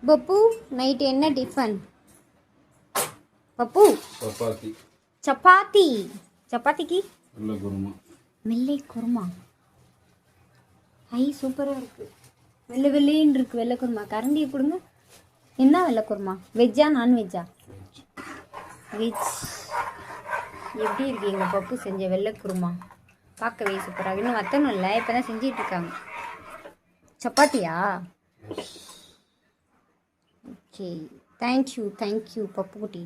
பப்பு night என்ன tiffin? பப்பு சப்பாத்தி. சப்பாத்தி. சப்பாத்திக்கு வெள்ளை குருமா. வெள்ளை குருமா. ஐ சூப்பராக இருக்குது. வெள்ளை வெள்ளைன்னு இருக்குது வெள்ளை குருமா. கரண்டியை கொடுங்க. என்ன வெள்ளை குருமா? வெஜ்ஜா நான்வெஜ்ஜா? வெஜ். எப்படி இருக்கு எங்கள் பப்பு செஞ்ச வெள்ளை குருமா? பார்க்கவே சூப்பராக. இன்னும் வத்தணும் இல்லை, இப்போ தான் செஞ்சிட்ருக்காங்க. சப்பாத்தியா? ஓகே, தேங்க்யூ பப்பு குட்டி.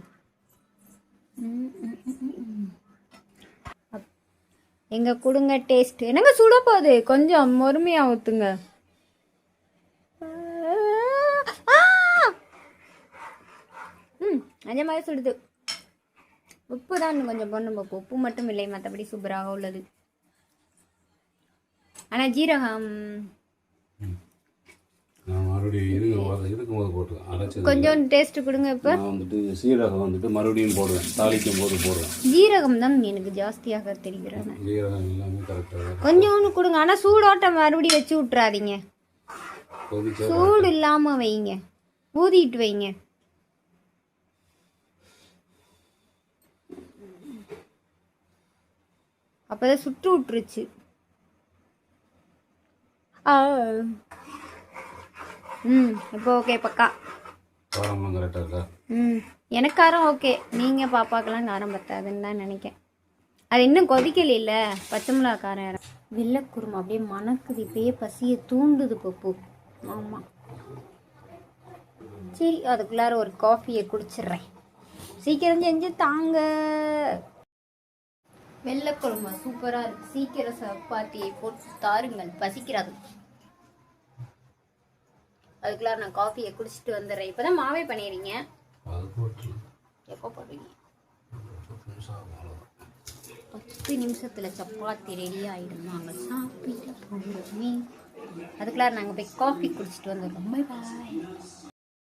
எங்க கொடுங்க டேஸ்ட். என்னங்க சுட போகுது, கொஞ்சம் பொறுமையாக ஊற்றுங்க. அதே மாதிரி சுடுது. உப்பு தான் இன்னும் கொஞ்சம் போடணும் பப்பு. உப்பு மட்டும் இல்லை, மற்றபடி சூப்பராக உள்ளது. ஆனால் ஜீரகம் கொஞ்சம் டேஸ்ட் கொடுங்க. இப்போ சீரகம் வந்துட்டு மறுபடியும் போடுவேன், தாளிக்கும் போது போடுவேன். ஜீரகம் தான் எனக்கு ஜாஸ்தியாக தெரிகிறது. ஜீரகம் எல்லாமே கரெக்டாக கொஞ்சோண்டு கொடுங்க. ஆனால் சூடோட்ட மறுபடியும் வச்சு விட்றாதீங்க. சூடு இல்லாமல் வைங்க, ஊதிட்டு வைங்க. அப்போதான் சுட்டு விட்டுருச்சு. இப்போ ஓகே பக்கா. காரம்லாம் கரெக்டாக இருக்கா? எனக்கு காரம் ஓகே. நீங்கள் பாப்பாக்கெல்லாம் காரம் பத்தாதுன்னு தான் நினைக்கிறேன். அது இன்னும் கொதிக்கல இல்லை, பச்சை மிளகா காரம். வெள்ளை குருமா அப்படியே மணக்குது, இப்பயே பசியை தூண்டுது பப்பு. ஆமாம், சரி அதுக்குள்ளார ஒரு காஃபியை குடிச்சிட்றேன். சீக்கிரம் செஞ்சு தாங்க. வெள்ளை குருமா சூப்பராக இருக்குது. சீக்கிரம் சப்பாத்தியை போட்டு தாருங்கள், பசிக்கிறாது. அதுக்குள்ளார நான் காஃபியை குடிச்சிட்டு வந்துடுறேன். இப்போ தான் மாவே பண்ணிடுறீங்க. எப்போ போடுறீங்க? 10 நிமிஷத்தில் சப்பாத்தி ரெடி ஆகிடும். நாங்கள் சாப்பிட்டு போகிறோமே. அதுக்குள்ளார நாங்கள் போய் காஃபி குடிச்சிட்டு வந்துடுறோம். Bye bye.